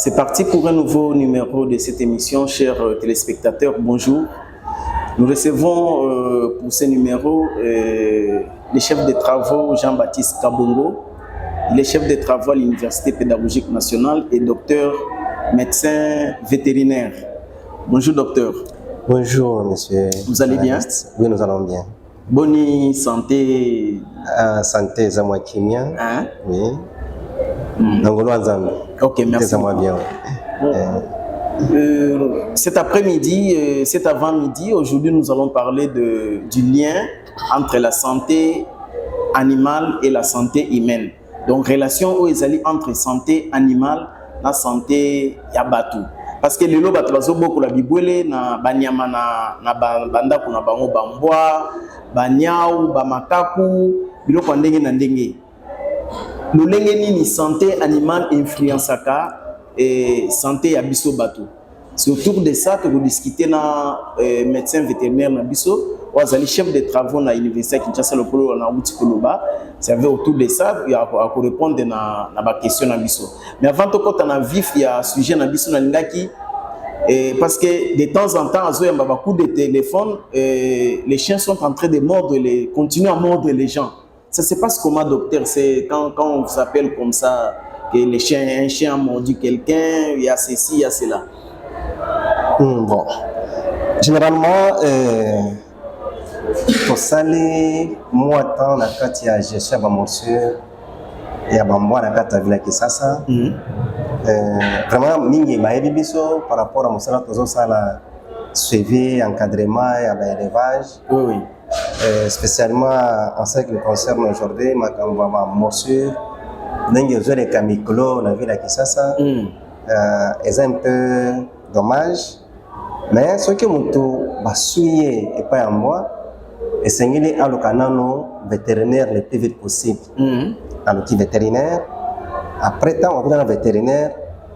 C'est parti pour un nouveau numéro de cette émission, chers téléspectateurs. Bonjour. Nous recevons pour ce numéro le chef de travaux Jean-Baptiste Kabongo. Il est chef de travaux à l'Université pédagogique nationale et docteur médecin vétérinaire. Bonjour docteur. Bonjour monsieur. Vous allez bien? Oui, nous allons bien. Bonne santé. Santé, Zamwa Kimia. Hein? Oui. Ok, merci. Bien. Cet après-midi, cet avant-midi, aujourd'hui nous allons parler du lien entre la santé animale et la santé humaine. Donc, relation entre santé animale et la santé yabatu. Parce que le loba tulazo beaucoup la bibwele na banyama na banda kuna bango bambwa, banyau, bamakaku, biloko ndenge na ndenge. Lolenge nini santé animale influençaka et santé ya biso bato. C'est autour de ça que vous discutez na médecin vétérinaire na biso, wazali chef de travaux na université Kinshasa le polo na uti koloba. C'est autour de ça il y a à répondre na ba question na biso. Mais avant to kota na vif il y a sujet na biso na lingaki parce que de temps en temps azo yamba ba coup de téléphone les chiens sont en train de mordre continuent à mordre les gens. Ça se passe comment, docteur? C'est quand on vous appelle comme ça, que un chien a mordu quelqu'un, il y a ceci, il y a cela. Bon. Généralement, pour saler, moi, tant la carte, il y a gestion de morsure, il y a moi, la carte, il y a Kisasa. Vraiment, mingi maïbi biso par rapport à mon salaire, tout ça, la suivi, encadrement, il y a l'élevage. Oui, oui. Spécialement en ce qui me concerne aujourd'hui, ma morsure, les camicolo, la ville à Kisasa, est un peu dommage. Mais ce que je suis et pas en moi, et c'est qu'il y a le vétérinaire le plus vite possible. À l'outil vétérinaire, après temps, on va dans le vétérinaire,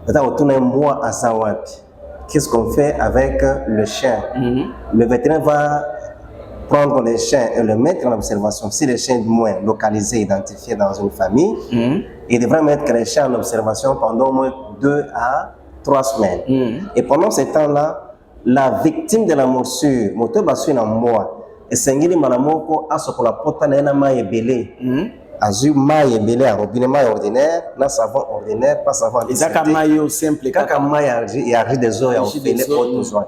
on tourne un mois à Sawapi. Qu'est-ce qu'on fait avec le chien? Le vétérinaire va prendre les chiens et le mettre en observation. Si les chiens moins localisés, identifiés dans une famille, il devrait mettre les chiens en observation pendant au moins 2 à 3 semaines. Et pendant ce temps-là, la victime de la morsure, moteur bassin en moi, et sengili malamoko a ce qu'on apporte à un maille belé. Azu maille belé à robinet maille ordinaire, na savon ordinaire, pas savon antiseptique. Et ça maille simple. Kaka maille il y a des eaux, il y a fait autres oies.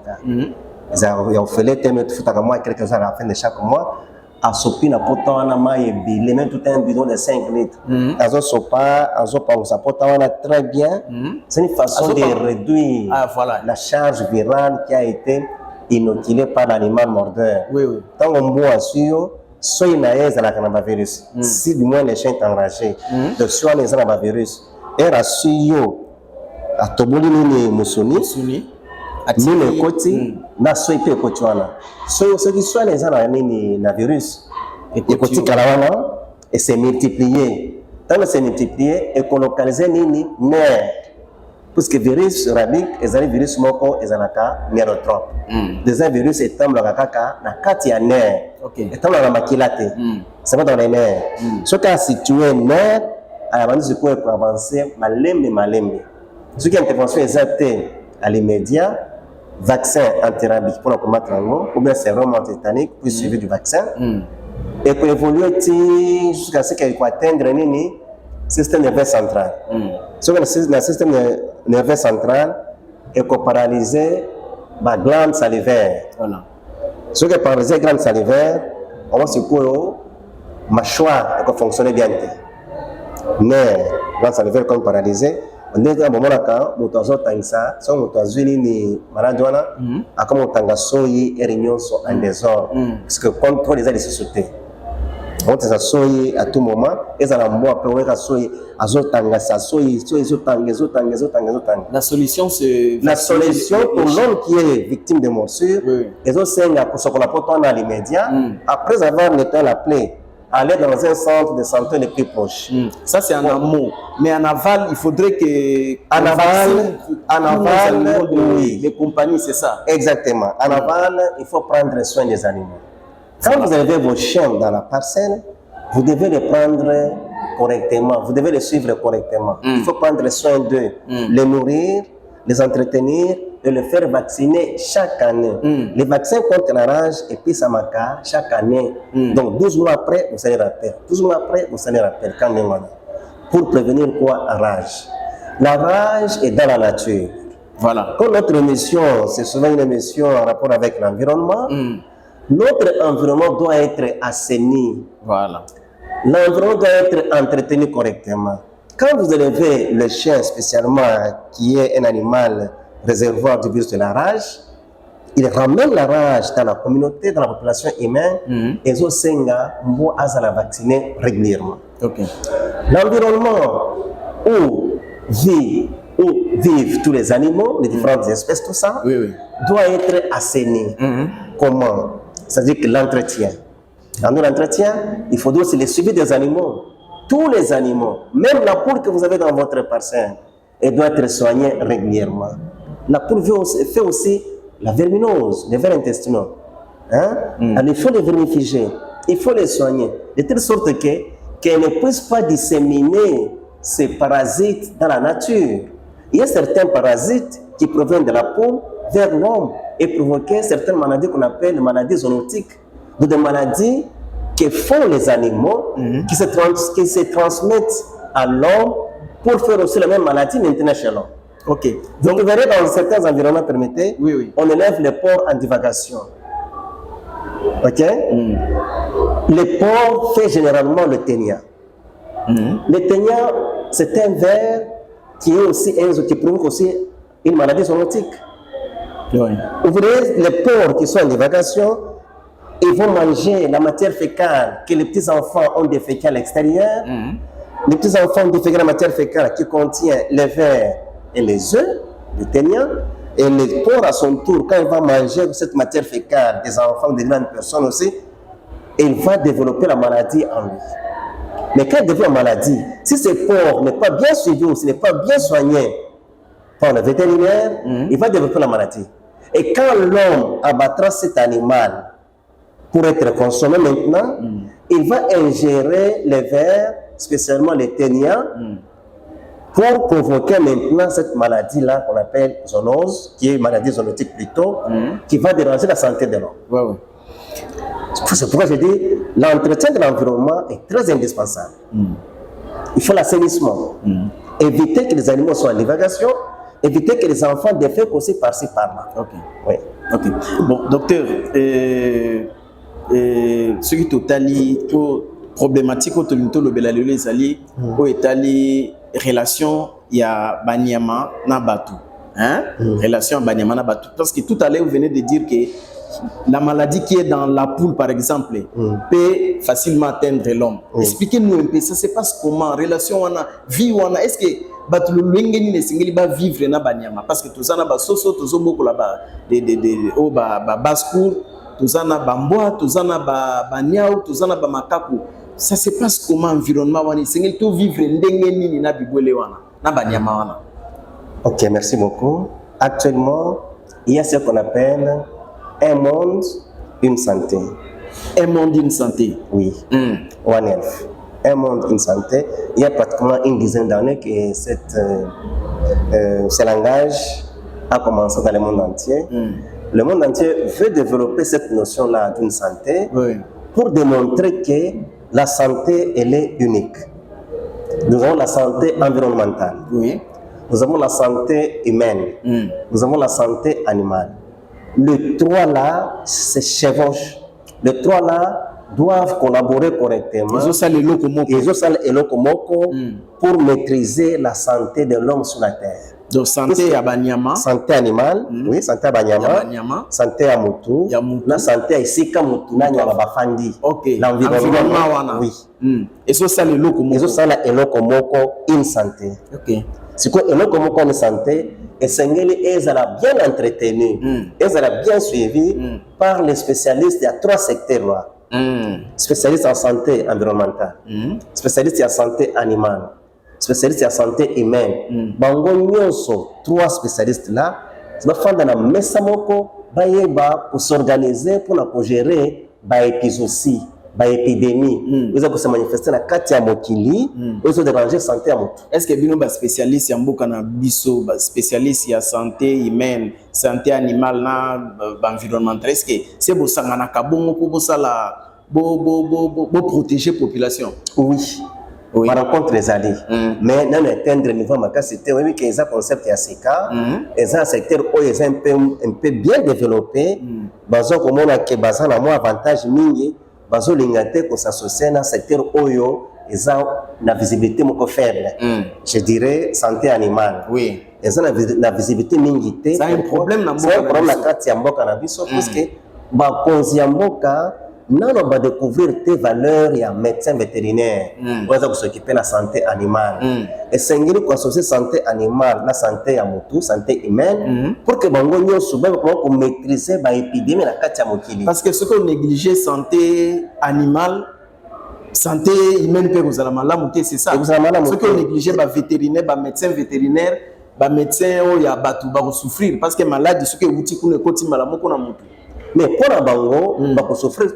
Il a fait les thèmes de foot à moi quelques heures à la fin de chaque mois. À Sopi, n'a pas tant à maille belé, même tout un bidon de 5 litres. Azo sopa, azo pa on s'apporte très bien. C'est une façon de réduire la charge virale qui a été inoculée par l'animal mordeur. Tant qu'on boit sur, soit il y a un coronavirus. Si du moins les chiens sont enragés, de soit les coronavirus. Et rassure, à Toboli ni Musoni, ni le côté, na soit peu cotuana. Soit ceux qui soit les gens na virus, et côté kalawana, et c'est multiplié. Tant que c'est multiplié, et qu'on localise ni nerf. Parce que virus rabique, et un virus moko, et un neurotrope. Des virus étant dans la caca, na katia nerf. Étant dans la maquilate. C'est pas dans les nerfs. Ce qui a situé nerf, à la base pour avancer, malembe. Ce qui est intervention exacte à l'immédiat, vaccin antirabique pour combattre l'ango, ou bien sérum antitétanique pour suivi du vaccin. Et pour évoluer jusqu'à ce qu'il faut atteindre le système nerveux central. Ce que le système nerveux central est paralysé par la glande salivaire. Ce qui est paralysé par la glande salivaire, on va se couper mâchoire qui fonctionne bien. Nerf, glande salivaire comme paralysée. On est à un moment là, on a ça, si on a ni maladona, à comme on a soyi et réunion sont en désordre, parce que contrôle les ailes de société. On a soyi à tout moment, et ça la moi pour voir soyi, azotanga ça soyi, La solution c'est la solution pour l'homme qui est victime de morsure, les autres c'est pour ce qu'on apporte dans l'immédiat, après avoir nettoyé la plaie. Aller dans un centre de santé le plus proche. Ça c'est en amont. Mais en aval, il faudrait que... En aval, oui. Les compagnies, c'est ça. Exactement. En aval, il faut prendre soin des animaux. Quand vous avez vos chiens dans la parcelle, vous devez les prendre correctement, vous devez les suivre correctement. Il faut prendre soin d'eux, les nourrir, les entretenir et les faire vacciner chaque année. Les vaccins contre la rage et puis ça marque chaque année. Donc 12 mois après, vous allez rappeler. 12 mois après, vous allez rappeler. Pour prévenir quoi? La rage. La rage est dans la nature. Voilà. Comme notre émission, c'est souvent une émission en rapport avec l'environnement, notre environnement doit être assaini. Voilà. L'environnement doit être entretenu correctement. Quand vous élevez le chien spécialement, qui est un animal réservoir du virus de la rage, il ramène la rage dans la communauté, dans la population humaine, et zo senga mbo azala vacciner régulièrement. Okay. L'environnement où vivent tous les animaux, les différentes espèces, tout ça, doit être assaini. Comment? C'est-à-dire que l'entretien. Dans l'entretien, il faut aussi le suivi des animaux. Tous les animaux, même la poule que vous avez dans votre parcelle, elle doit être soignée régulièrement. La poule fait aussi la verminose, les vers intestinaux. Alors, il faut les vermifiger, il faut les soigner, de telle sorte qu'elles ne puissent pas disséminer ces parasites dans la nature. Il y a certains parasites qui proviennent de la poule vers l'homme et provoquer certaines maladies qu'on appelle maladies zoonotiques, donc des maladies que font les animaux, qui se transmettent à l'homme pour faire aussi la même maladie maintenant chez l'homme. Ok. Donc vous verrez dans certains environnements permettés, on élève les porcs en divagation. Ok? Les porcs fait généralement le ténia. Le ténia, c'est un ver qui provoque aussi une maladie zoonotique. Vous verrez les porcs qui sont en divagation, ils vont manger la matière fécale que les petits-enfants ont déféquée à l'extérieur. Les petits-enfants ont déféqué la matière fécale qui contient les vers et les œufs, le ténia. Et le porc, à son tour, quand il va manger cette matière fécale des enfants, des grandes personnes aussi, il va développer la maladie en lui. Mais quand il développe la maladie, si ce porc n'est pas bien suivi ou s'il n'est pas bien soigné par le vétérinaire, il va développer la maladie. Et quand l'homme abattra cet animal pour être consommé maintenant, il va ingérer les vers, spécialement les ténias, pour provoquer maintenant cette maladie-là qu'on appelle zoonose, qui est une maladie zoonotique plutôt, qui va déranger la santé de l'homme. C'est pourquoi je dis, l'entretien de l'environnement est très indispensable. Il faut l'assainissement. Éviter que les animaux soient en divagation, éviter que les enfants défèquent aussi par-ci par-là. Bon, docteur, ce qui est totalement problématique, relation il y a Banyama Nabatu. Relation Banyama Nabatu. Parce que tout à l'heure, vous venez de dire que la maladie qui est dans la poule, par exemple, peut facilement atteindre l'homme. Expliquez-nous un peu, ça se passe comment? Relation, vie, est-ce que va vivre na Banyama? Parce que tout ça, soso, tout ça, beaucoup là-bas, basse-cour, tout ça, bamboa, tout ça, banyao, tout ça, makaku. Ça se passe comment environnement? C'est tout vivre na bibole wana, na Banyama wana. Ok, merci beaucoup. Actuellement, il y a ce qu'on appelle un monde, une santé. Un monde, une santé. Oui. One Health. Un monde, une santé. Il y a pratiquement une dizaine d'années que ce langage a commencé dans le monde entier. Le monde entier veut développer cette notion-là d'une santé pour démontrer que la santé, elle est unique. Nous avons la santé environnementale. Nous avons la santé humaine. Nous avons la santé animale. Les trois là se chevauchent. Les trois là doivent collaborer correctement. Ils ont pour maîtriser la santé de l'homme sur la terre. Donc santé à Banyama, santé animale, oui, santé à Banyama, santé à Mutu, la santé à Isika Mutu, na nyama bafandi. L'environnement, oui. Et ça le lokomoko. Et ça le lokomoko une santé. C'est quoi le lokomoko une santé? Et Sengeli est bien entretenu, est bien suivi par les spécialistes. Il y a trois secteurs là. Spécialistes en santé environnementale, spécialistes en santé animale, spécialistes en santé humaine. Bango nyonso, trois spécialistes là, c'est pas faire dans la mesa moko, pour s'organiser pour gérer ba épizootie, ba épidémie oza ko se manifester na kati ya mokili ozo déranger santé ya moto. Est-ce que bino ba spécialiste ya mboka na biso ba spécialiste ya santé humaine, santé animale na ba environnemental, est-ce que c'est bo sangana ka bongo pour sala bo protéger population? Oui. Oui. Par rencontre les alliés. Mais dans atteindre niveau ma c'était oui que ça concept ya seka et ça secteur où est un peu bien développé bazo komona ke bazana mo avantage mingi bazo lingate ko s'associer na secteur oyo eza na visibilité moko faible. Je dirais santé animale. Oui. Eza na visibilité mingi té. C'est un problème na mboka. C'est un problème na kati ya mboka na biso parce que ba konzi ya mboka non, on va découvrir tes valeurs, il y a médecin vétérinaire, on va s'occuper de la santé animale. Et c'est une associer santé animale, la santé à moto, santé humaine, pour que bango souvent comment maîtriser l'épidémie dans la carte à mokili. Parce que ce qu'on néglige santé animale, santé humaine peut vous aller mal, c'est ça. Ce qu'on néglige vétérinaire, médecin vétérinaire, médecin où il y a batu va souffrir parce que maladie ce que outil qu'on côté malamoko na moto. Mais pour la bango, on va souffrir.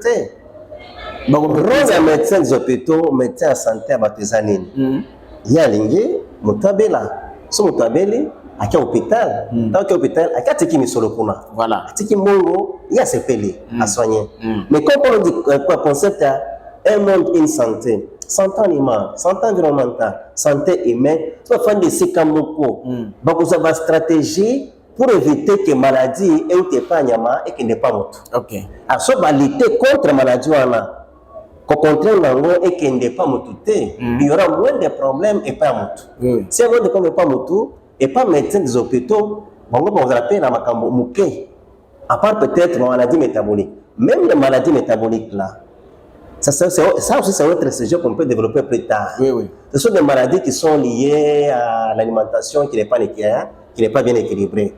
Rôle des médecins des hôpitaux, médecins de santé à Batezanine. Il y a l'ingé, Motabela. Si Motabeli, à quel hôpital? Dans quel hôpital? À quel tiki misolokuna? Voilà. Tiki mongo, il y a ses pelés à soigner. Mais quand on dit quoi concept à un monde, une santé, santé animale, santé environnementale, santé humaine, tu vas faire des sécamoko. Donc, vous avez une stratégie pour éviter que la maladie n'ait pas nyama et qu'elle n'est pas morte. Ok. Alors, si on lutter contre la maladie, contre l'ango et qu'elle n'est pas morte, il y aura moins de problèmes et pas morte. Si on ne peut pas morte et pas médecin des hôpitaux, on va appeler la makambo mouké. À part peut-être la maladie métabolique. Même les maladies métaboliques là, ça aussi c'est un autre sujet qu'on peut développer plus tard. Ce sont des maladies qui sont liées à l'alimentation qui n'est pas équilibrée. Qui n'est pas bien équilibré.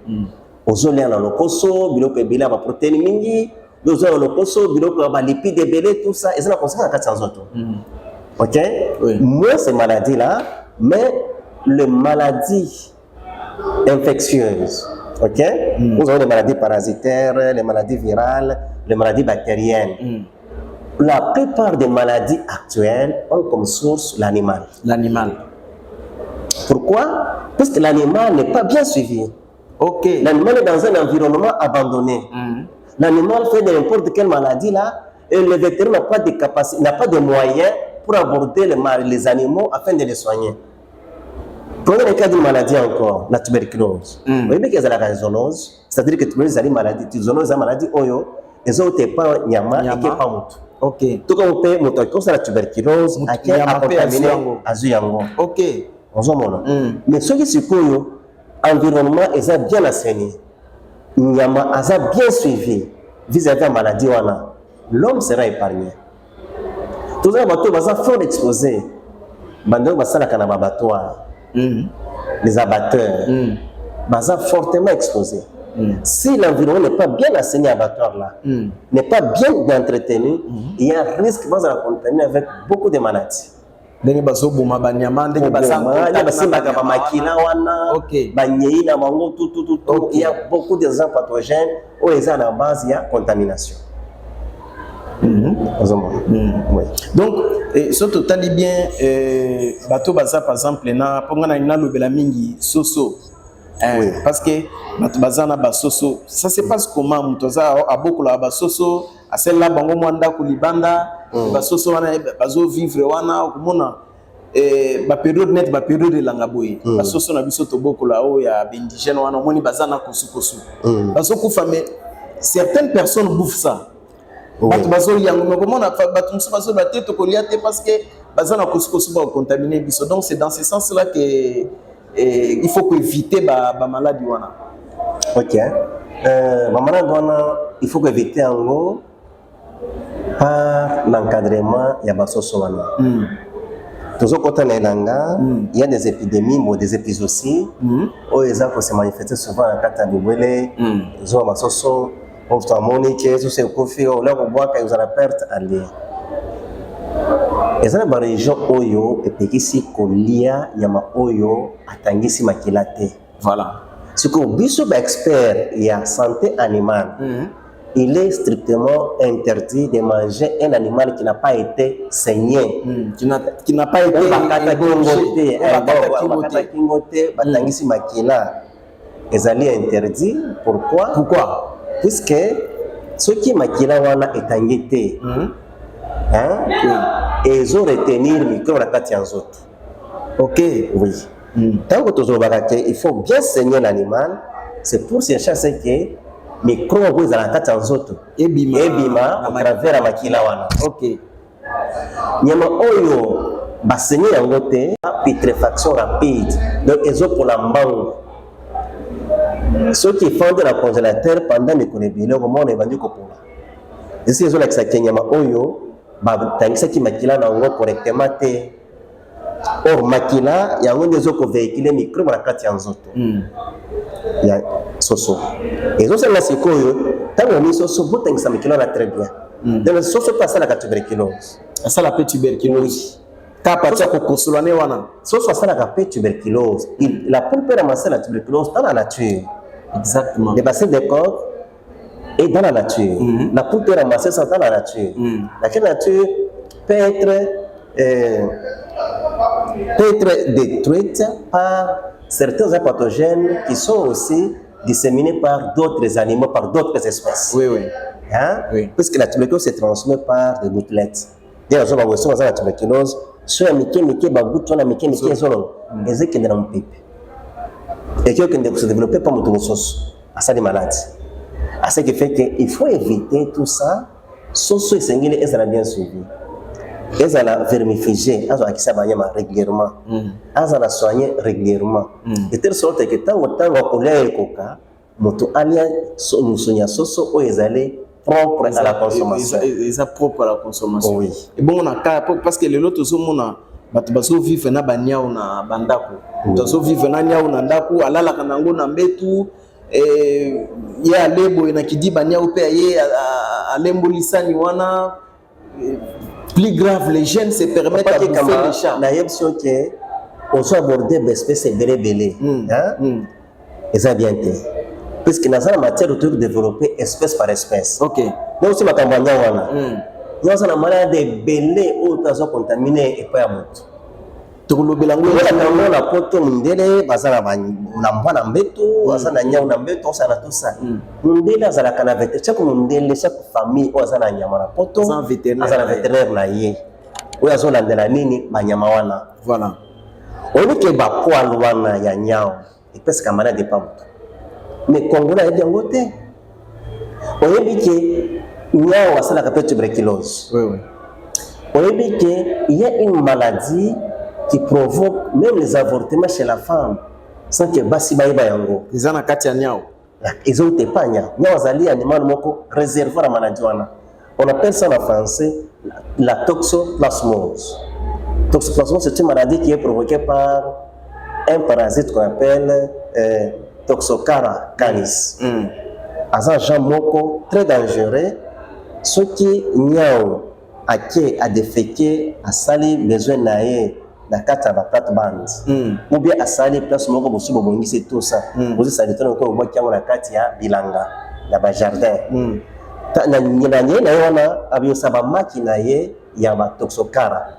Aujourd'hui, on a le coso, biloko ebele ba protéines mingi, aujourd'hui on a le coso, biloko ba lipides ebele, tout ça, et ça la conséquence à 400 autres. OK? Moins ces maladies là, mais les maladies infectieuses. OK? Nous avons les maladies parasitaires, les maladies virales, les maladies bactériennes. La plupart des maladies actuelles ont comme source l'animal. L'animal. Pourquoi? Parce que l'animal n'est pas bien suivi. Ok. L'animal est dans un environnement abandonné. L'animal fait de n'importe quelle maladie là, et le vétérinaire n'a pas de capacité, n'a pas de moyens pour aborder les animaux afin de les soigner. Prenons le cas d'une maladie encore, la tuberculose. Vous voyez qu'il y a la zoonose, c'est-à-dire que tuberculose est une maladie, zoonose est une maladie oyo, et ça n'est pas nyama et qui n'est pas moutou. Ok. Tout comme on peut moutou, comme c'est la tuberculose, qui a contaminé azuyango. Ok. Mais ce qui est pour l'environnement est bien assaini, nyama est bien suivi vis-à-vis de la maladie, l'homme sera épargné. Tous les bateaux sont fort exposés. Les abatteurs sont fortement exposés. Si l'environnement n'est pas bien assaini à l'abattoir là, n'est pas bien entretenu, il y a un risque de la contaminer avec beaucoup de maladies. Il y a beaucoup de gens pathogènes où ils ont la base, il y a contamination. Donc, surtout, tu as dit bien, bateau baza par exemple, na pongana ina lobela mingi soso. Parce que bateau baza na ba soso, ça se passe comment mutoza a beaucoup la ba soso, a celle-là bango mwanda kulibanda, ba soso wana bazo vivre wana okumona ba période net ba période langa boye. Ba soso na biso to beaucoup la o ya bendigène wana moni baza na kosu. Bazo kufa mais certaines personnes bouffent ça. Parce que contaminé. Donc c'est dans ce sens-là qu'il faut éviter la maladie. Ok. Il faut éviter en gros par l'encadrement de la sosoana. Toujours quand on est là, il y a des épidémies, ou des épisodes aussi, où les gens se manifester souvent en cas de brûler, ils ont on se monique, tout ce qu'on fait, on voit qu'ils ont la perte à lire. Et ça, la région Oyo, et puis ici, Kolia, Yama Oyo, Atangisi Makilate. Voilà. Ce que Bissou expert, il y a santé animale. il est strictement interdit de manger un animal qui n'a pas été saigné. Qui n'a pas été ébranché. Batangisi makila. Ezali interdit. Pourquoi? Pourquoi? Puisque ceux qui makila wana etangité, et ils ont retenir micro la kati en autres. Ok. Oui. Tant que toujours il faut bien saigner l'animal. C'est pour ces chasses que micro vous la kati en autres. Ebima à travers la makila wana. Ok. Nyama oyo basaigner yango te, putréfaction rapide. Donc ils ont pour la mbango. Ceux qui font de la congélateur pendant les connaissances, comment on est vendu pour là. Ici ils ont l'accès à nyama oyo. Tangisa ki makila na ngo correctement te. Or makila ya ngo ndezo ko véhiculer micro na kati ya nzoto. Ya soso. Et ça la sikoyo, tango ni soso botangisa makila na très bien. Donc soso passe la tuberculose. Ça la tuberculose. Ka patia ko konsolane wana. Soso ça la tuberculose. La pulpe ramasser la tuberculose dans la nature. Exactement. Les bassins de corps et dans la nature. La poule peut ramasser ça dans la nature. La nature peut être détruite par certains pathogènes qui sont aussi disséminés par d'autres animaux, par d'autres espèces. Oui, oui. Hein? Oui. Puisque la tuberculose se transmet par des gouttelettes. D'ailleurs, on va voir la tuberculose. Sur la mike, bagoutte, on a mike, zolo. Et c'est qu'il y a un pipe. Et qui se développer par mon sauce. À ça des maladies. À ce qui fait qu'il faut éviter tout ça. Soso et sengile, elles ont bien suivi. Elles ont vermifugé, elles ont acquis ça régulièrement. Elles ont soigné régulièrement. De telle sorte que tant qu'on l'a écoca, moto alia sonia soso ou elles allaient propre à la consommation. Ils sont propres à la consommation. Oui. Et bon, on a parce que les autres sont bato vivre na banyao na bandako. Bato vivre na nyao na ndako, alala kanango na mbetu. Ye alebo inakidi banyao pe ye alembo lisani wana. Plus grave, les jeunes se permettent à bouffer les chats. La option que on soit abordé d'espèces belé. Et ça bien été. Puisque dans la matière de développer espèce par espèce. Ok. Donc si ma campagne wana. Nous avons malade de belé ou tazo contaminé et pas amout. Tukulobelango la poto mundele bazala na mbeto, bazala nyau na mbeto, ça na tout ça. Mundele azala kana vétérinaire, chaque mundele, chaque famille azala nyama na poto, azala vétérinaire na ye. Oya zo landela nini banyama wana. Voilà. Oni ke ba poil wana ya nyau, et parce que malade pas mutu. Mais Congola est bien goté. Oyebi ke nyau asala ka tuberculose. Oui oui. Oyebi ke il y a une maladie qui provoque même les avortements chez la femme sans que basi baïba yango. Ils ont katia nyao. Ils ont pas nyao. Nyao zali animal moko réservé à la maladie wana. On appelle ça en français la toxoplasmose. Toxoplasmose c'est une maladie qui est provoquée par un parasite qu'on appelle Toxocara canis. Azan Jean moko très dangereux. Ce qui nyao a déféqué a sali besoin naé na kata ba plate band ou bien asali place moko bosu bobongisi tout ça bosu sali tano ko bokiango na kati ya bilanga na ba jardin na nyina na wana abio saba makina ye ya ba toxocara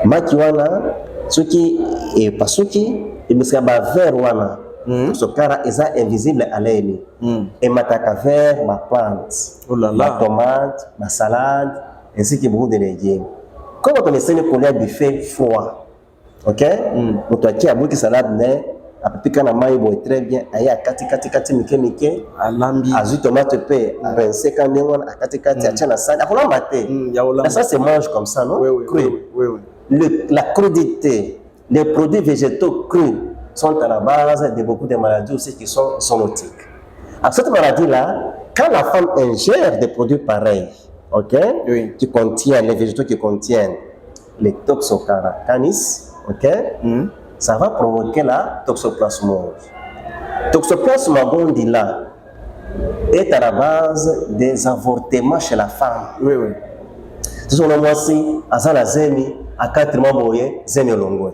maki wana soki e pasuki e miska ba ver wana toxocara eza invisible à l'œil et mataka ver ma plante la tomate ma salade ainsi que beaucoup de légumes. Comme on essaie de coller un buffet froid, ok? Donc, tu as beaucoup de salade, à peu près, quand très bien, il y a 4 mike, azu tomate pe, à 25 ans, à 4 à tchana salade, à la maté. Ça se mange comme ça, non? Oui. La crudité, les produits végétaux crus sont à la base de beaucoup de maladies aussi qui sont zoonotiques. À cette maladie-là, quand la femme ingère des produits pareils, ok, qui contiennent les végétaux qui contiennent les Toxocara canis, ok, ça va provoquer la toxoplasmose. Toxoplasmose, on dit là, est à la base des avortements chez la femme. Oui, oui. Ce sont les mois-ci, à la zemi, à 4 mois, zemi longue.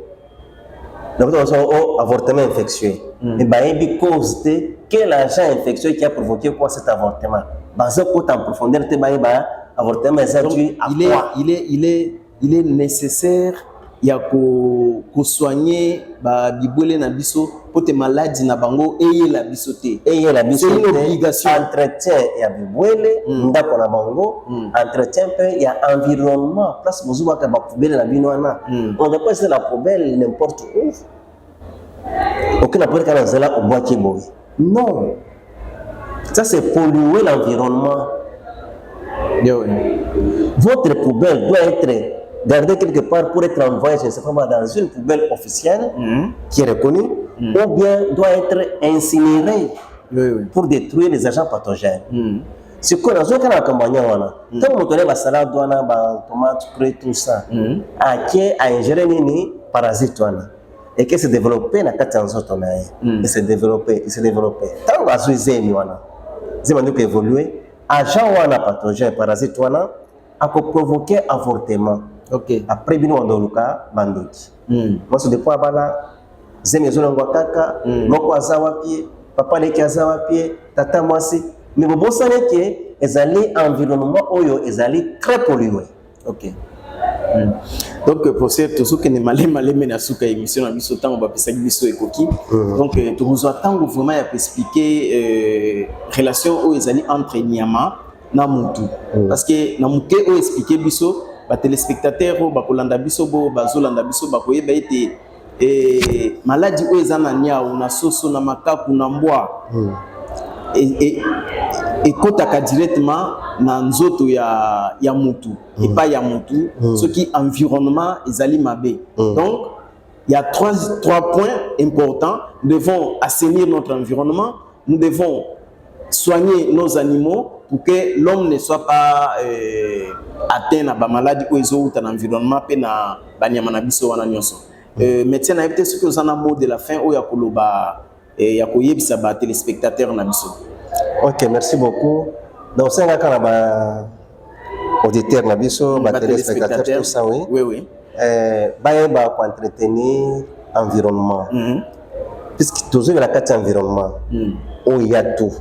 Donc, on a avortement infectieux. Et bien, il y a cause de quel agent infectieux qui a provoqué quoi cet avortement. basé côté en profondeur te baïba avortement exactement à quoi il est nécessaire il y a ko soigner ba bibole na biso pour te maladie na bango et la bisoté et la bisoté c'est une obligation entretien ya bibole ndako na bango entretien pe ya environnement place bozuba ka ba poubelle na bino wana on ne peut pas laisser la poubelle n'importe où aucun apport quand on est là au bois qui boit non ça c'est polluer l'environnement. Votre poubelle doit être gardée quelque part pour être envoyée, je ne sais pas, dans une poubelle officielle qui est reconnue, ou bien doit être incinérée pour détruire les agents pathogènes. C'est quoi dans un cas de campagne, quand on connaît la salade, la tomate, tout ça, à qui a ingéré les parasites et qui s'est développé dans 400 autres, et s'est développé, Tant qu'on a joué, c'est évolué. Agent ou un pathogène parasite a provoqué avortement. Après bino ndoluka bandoki. Moi c'est depuis abala zemi zolongwa kaka moko azawa pied papa leki azawa pied tata mwasi mais bon ça n'est que ezali environnement oyo ezali très pollué. Donc pour cette tout ce que ne malé na suka émission na biso tango ba pesa biso ekoki. Donc tu nous attends vraiment à expliquer relation o ezali entre Nyama na mutu parce que na muke o expliquer biso ba téléspectateurs ba kolanda biso bo bazolanda biso ba koyeba ete maladie o ezana nyao na soso na makaku na mbwa et kotaka directement na nzoto ya mutu et pas ya mutu ce qui environnement ezali mabe. Donc il y a trois points importants. Nous devons assainir notre environnement, nous devons soigner nos animaux pour que l'homme ne soit pas atteint à la maladie ou dans l'environnement pe na banyama na biso wana nyonso. Médecin na peut-être ce que vous en a mot de la fin ou ya koloba ya koyebisa ba téléspectateurs na biso. OK, merci beaucoup. Donc c'est un cas ba auditeur na biso ba téléspectateurs tout ça oui. Oui. Ba ko entretenir environnement. Puisque toujours la carte environnement où il y a tout.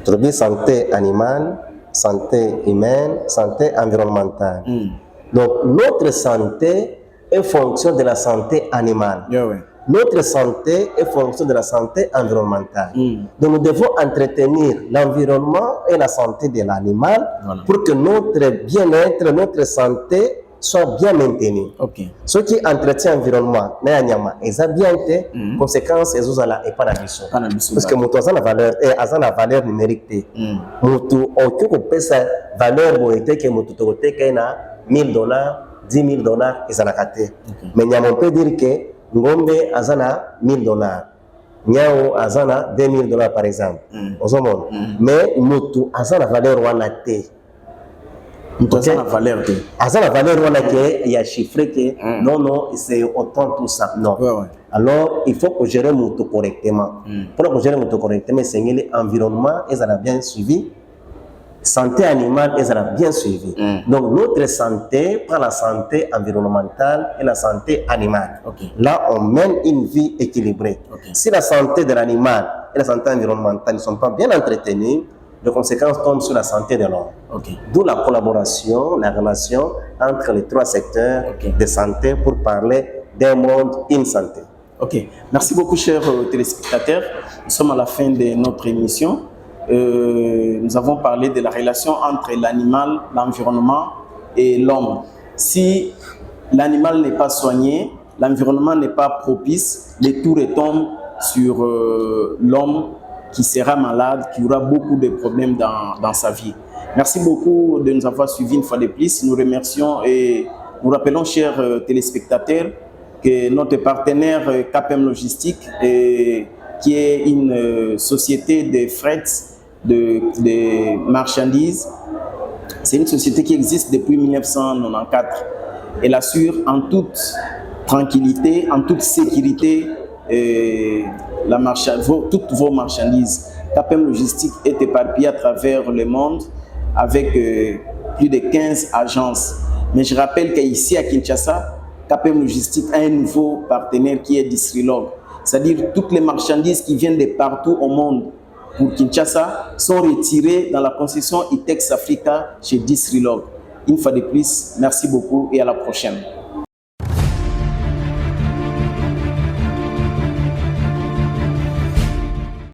Trouver santé animale, santé humaine, santé environnementale. Donc notre santé est fonction de la santé animale. Notre santé est fonction de la santé environnementale. Donc nous devons entretenir l'environnement et la santé de l'animal pour que notre bien-être, notre santé soit bien maintenu. Ce qui entretient l'environnement, ils ont bien été, conséquences, ils ont et pas la mission. Parce que nous avons la valeur numérique. Nous avons sa valeur monétaire que nous avons $1,000, $10,000, ils ont raté. Mais on peut dire que Ngombe azana $1,000. Nyao azana $2,000 par exemple. Mais nous azana valeur wanaté. Azana valeur de. Azana valeur wanaté, il y a chiffré que non, c'est autant tout ça. Non. Alors il faut que gérer moto correctement. Pour que gérer moto correctement, c'est l'environnement et ça a bien suivi. Santé animale, elle a bien suivi. Donc, notre santé, par la santé environnementale et la santé animale. Là, on mène une vie équilibrée. Si la santé de l'animal et la santé environnementale ne sont pas bien entretenues, les conséquences tombent sur la santé de l'homme. D'où la collaboration, la relation entre les trois secteurs de santé pour parler d'un monde, une santé. Merci beaucoup, chers téléspectateurs. Nous sommes à la fin de notre émission. Nous avons parlé de la relation entre l'animal, l'environnement et l'homme. Si l'animal n'est pas soigné, l'environnement n'est pas propice, les tours retombe sur l'homme qui sera malade, qui aura beaucoup de problèmes dans sa vie. Merci beaucoup de nous avoir suivis une fois de plus. Nous remercions et nous rappelons, chers téléspectateurs, que notre partenaire KPM Logistique, qui est une société de fret de marchandises. C'est une société qui existe depuis 1994. Elle assure en toute tranquillité, en toute sécurité toutes vos marchandises. KPM Logistique est éparpillée à travers le monde avec plus de 15 agences. Mais je rappelle qu'ici à Kinshasa, KPM Logistique a un nouveau partenaire qui est Distrylog. C'est-à-dire toutes les marchandises qui viennent de partout au monde pour Kinshasa sont retirés dans la concession ITEX Africa chez Disrilog. Une fois de plus, merci beaucoup et à la prochaine.